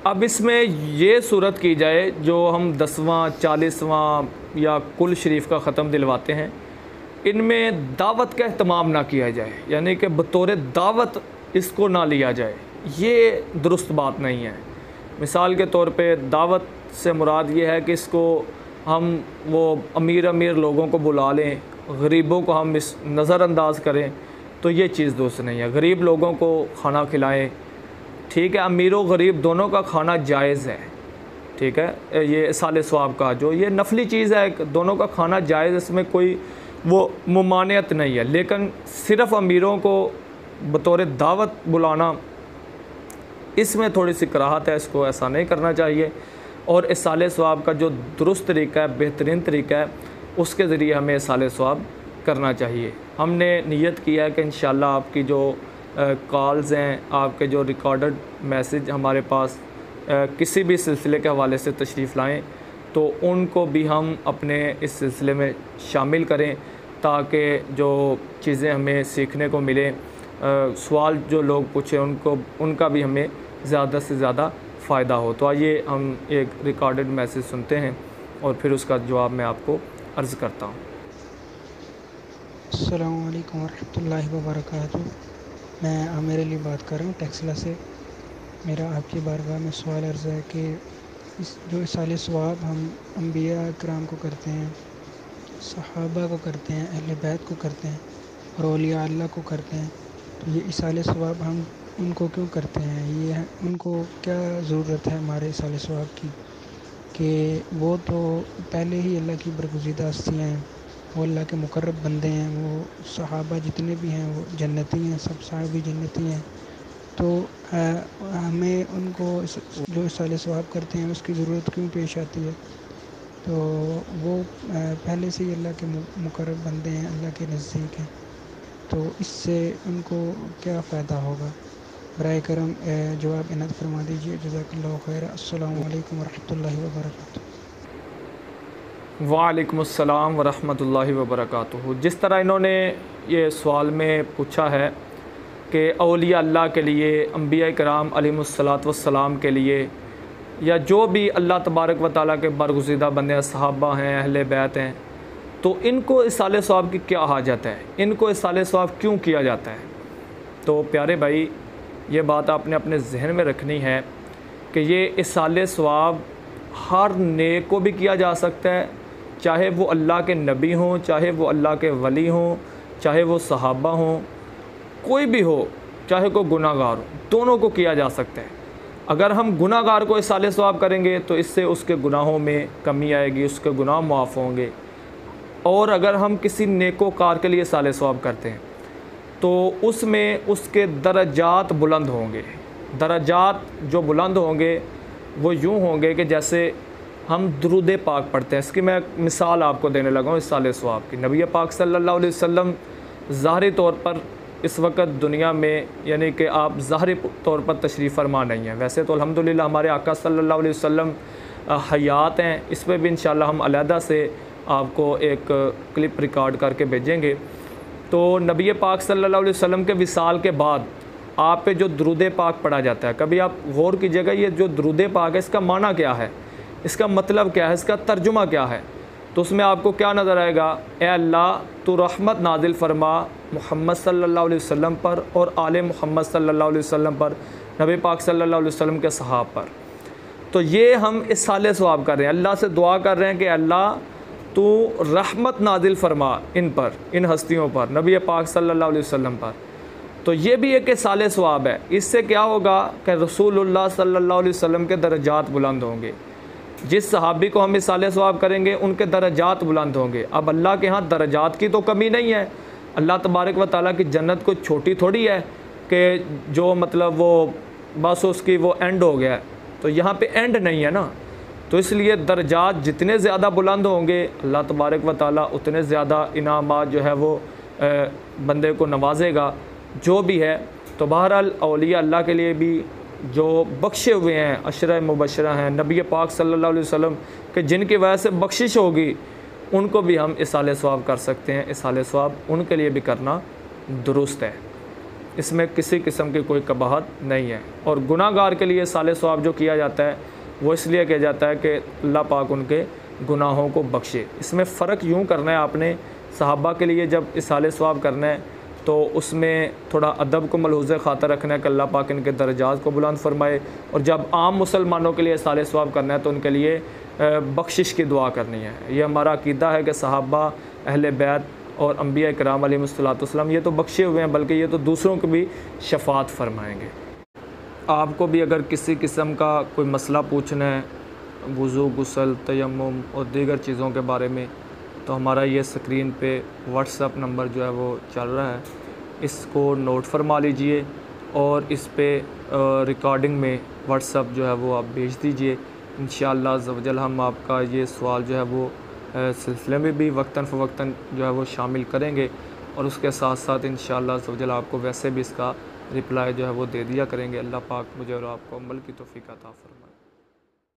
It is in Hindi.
अब इसमें ये सूरत की जाए जो हम 10वां 40वां या कुल शरीफ का ख़त्म दिलवाते हैं, इनमें दावत का अहतमाम ना किया जाए, यानी कि बतौर दावत इसको ना लिया जाए, ये दुरुस्त बात नहीं है। मिसाल के तौर पे दावत से मुराद ये है कि इसको हम वो अमीर अमीर लोगों को बुला लें, गरीबों को हम इस नज़रअंदाज करें, तो ये चीज़ दुरुस्त नहीं है। गरीब लोगों को खाना खिलाएं, ठीक है, अमीर व गरीब दोनों का खाना जायज़ है, ठीक है। ये साले सवाब का जो ये नफली चीज़ है, दोनों का खाना जायज़, इसमें कोई वो मुमानियत नहीं है। लेकिन सिर्फ़ अमीरों को बतौर दावत बुलाना, इसमें थोड़ी सी कराहत है, इसको ऐसा नहीं करना चाहिए। और इसाले सवाब का जो दुरुस्त तरीका है, बेहतरीन तरीका है, उसके ज़रिए हमें इसाले सवाब करना चाहिए। हमने नियत किया है कि इंशाअल्लाह आपकी जो कॉल्स हैं, आपके जो रिकॉर्डेड मैसेज हमारे पास किसी भी सिलसिले के हवाले से तशरीफ़ लाएँ, तो उनको भी हम अपने इस सिलसिले में शामिल करें, ताकि जो चीज़ें हमें सीखने को मिलें, सवाल जो लोग पूछें उनका भी हमें ज़्यादा से ज़्यादा फ़ायदा हो। तो आइए हम एक रिकॉर्डेड मैसेज सुनते हैं और फिर उसका जवाब मैं आपको अर्ज़ करता हूँ। अस्सलामु अलैकुम वरहमतुल्लाहि वबरकातुहू। मैं आमिर अली बात कर रहा हूँ टेक्सला से। मेरा आपकी बारगाह में सवाल अर्ज़ है कि जो इसाले सवाब हम अंबिया इकराम को करते हैं, सहाबा को करते हैं, अहले बैत को करते हैं और औलिया अल्लाह को करते हैं, तो ये इसाले सवाब हम उनको क्यों करते हैं? ये उनको क्या ज़रूरत है हमारे इसाले सवाब की, कि वो तो पहले ही अल्लाह की बरगुज़ीदा हस्तियाँ हैं, वो अल्लाह के मुकर्रब बंदे हैं, वो सहाबा जितने भी हैं वो जन्नती हैं, सब साहबी जन्नती हैं। तो हमें उनको जो इसाले सवाब करते हैं उसकी ज़रूरत क्यों पेश आती है? तो वो पहले से ही अल्लाह के मुकर्रब बंदे हैं, अल्लाह के नज़दीक हैं, तो इससे उनको क्या फ़ायदा होगा? बराए करम जवाब इनात फरमा दीजिए। जज़ाकल्लाहु खैर। अस्सलामु अलैकुम वरहमतुल्लाहि वबरकातुहू। वालेकुम अस्सलाम वरहमतुल्लाहि वबरकातुहू। जिस तरह इन्होंने ये सवाल में पूछा है कि औलिया अल्लाह के लिए, अंबिया कराम अलैहिमुस्सलातु वस्सलाम के लिए, या जो भी अल्लाह तबारक व तआला के बरगुज़ीदा बंदे सहाबा हैं, अहले बैत हैं, तो इनको इसाले सवाब की क्या हाजत है, इनको इसाले सवाब क्यों किया जाता है? तो प्यारे भाई, ये बात आपने अपने जहन में रखनी है कि ये इसाले सवाब हर नेक को भी किया जा सकता है, चाहे वो अल्लाह के नबी हों, चाहे वो अल्लाह के वली हों, चाहे वो सहाबा हों, कोई भी हो, चाहे कोई गुनाहगार हो, दोनों को किया जा सकता है। अगर हम गुनाहगार को इसाले सवाब करेंगे तो इससे उसके गुनाहों में कमी आएगी, उसके गुनाह माफ़ होंगे। और अगर हम किसी नेकोकार के लिए इसाले सवाब करते हैं तो उसमें उसके दरजात बुलंद होंगे। दरजात जो बुलंद होंगे वो यूँ होंगे कि जैसे हम दुरूद पाक पढ़ते हैं। इसकी मैं मिसाल आपको देने लगा हूँ इसाले सवाब की। नबी पाक सल्लल्लाहु अलैहि वसल्लम ज़ाहिरी तौर पर इस वक्त दुनिया में, यानी कि आप ज़ाहिरी तौर पर तशरीफ़ फरमा नहीं हैं। वैसे तो अल्हम्दुलिल्लाह हमारे आका सल्लल्लाहु अलैहि वसल्लम हयात हैं। इस पर भी इंशाअल्लाह हम अलहदा से आपको एक क्लिप रिकॉर्ड करके भेजेंगे। तो नबी पाक सल्लल्लाहु अलैहि वसल्लम के विसाल के बाद आप पे जो दुरूद पाक पढ़ा जाता है, कभी आप गौर कीजिएगा, ये जो दुरूद पाक है इसका माना क्या है, इसका मतलब क्या है, इसका तर्जुमा क्या है। तो उसमें आपको क्या नज़र आएगा? ए अल्लाह, तो रहमत नाजिल फरमा मोहम्मद सल्लल्लाहु अलैहि वसल्लम पर और आले मोहम्मद सल्लल्लाहु अलैहि वसल्लम पर, नबी पाक सल्लल्लाहु अलैहि वसल्लम के सहाब पर। तो ये हम इस साले सवाब कर रहे हैं, अल्लाह से दुआ कर रहे हैं कि अल्लाह तो रहमत नाजिल फरमा इन पर, इन हस्तियों पर, नबी पाक सल्लल्लाहु अलैहि वसल्लम पर। तो ये भी एक साले सवाब है। इससे क्या होगा कि रसूलुल्लाह सल्लल्लाहु अलैहि वसल्लम के दरजात बुलंद होंगे। जिस सहाबी को हम साले सवाब करेंगे उनके दरजात बुलंद होंगे। अब अल्लाह के यहाँ दरजात की तो कमी नहीं है। अल्लाह तबारक व तआला की जन्नत कोई छोटी थोड़ी है कि जो मतलब वो बस उसकी वो एंड हो गया है। तो यहाँ पे एंड नहीं है ना। तो इसलिए दरजात जितने ज़्यादा बुलंद होंगे अल्लाह तबारक व तआला उतने ज़्यादा इनामात जो है वो बंदे को नवाजेगा जो भी है। तो बहरहाल औलिया अल्लाह के लिए भी जो बख्शे हुए हैं, अशरा मुबशरा हैं, नबी पाक सल्लल्लाहु अलैहि वसल्लम के जिनकी वजह से बख्शिश होगी, उनको भी हम इसाले सवाब कर सकते हैं। इसाले सवाब उनके लिए भी करना दुरुस्त है। इसमें किसी किस्म की कोई कबाहत नहीं है। और गुनाहगार के लिए साले सवाब जो किया जाता है वो इसलिए किया जाता है कि अल्लाह पाक उनके गुनाहों को बख्शे। इसमें फ़र्क यूँ करना है आपने, सहाबा के लिए जब इसाले सवाब करना है तो उसमें थोड़ा अदब को मलहूज़ ख़ातर रखना है कि अल्लाह पाक इनके दर्जात को बुलंद फरमाए। और जब आम मुसलमानों के लिए इसाले सवाब करना है तो उनके लिए बख्शिश की दुआ करनी है। ये हमारा अक़ीदा है कि सहाबा, अहले बैत और अम्बिया इकराम अलैहिमुस्सलाम ये तो बख्शे हुए हैं, बल्कि ये तो दूसरों को भी शफ़ाअत फ़रमाएँगे। आपको भी अगर किसी किस्म का कोई मसला पूछना है वुज़ू, गुस्ल, तयम्मुम और दीगर चीज़ों के बारे में, तो हमारा ये स्क्रीन पे व्हाट्सअप नंबर जो है वो चल रहा है, इसको नोट फरमा लीजिए और इस पे रिकॉर्डिंग में व्हाट्सअप जो है वो आप भेज दीजिए। इंशाअल्लाह अज़्ज़ व जल हम आपका ये सवाल जो है वो सिलसिले में भी वक्तन फ़वक्तन जो है वो शामिल करेंगे और उसके साथ साथ इंशाअल्लाह अज़्ज़ व जल आपको वैसे भी इसका रिप्लाई जो है वो दे दिया करेंगे। अल्लाह पाक मुझे और आपको अमल की तौफ़ीक़ अता फ़रमाए।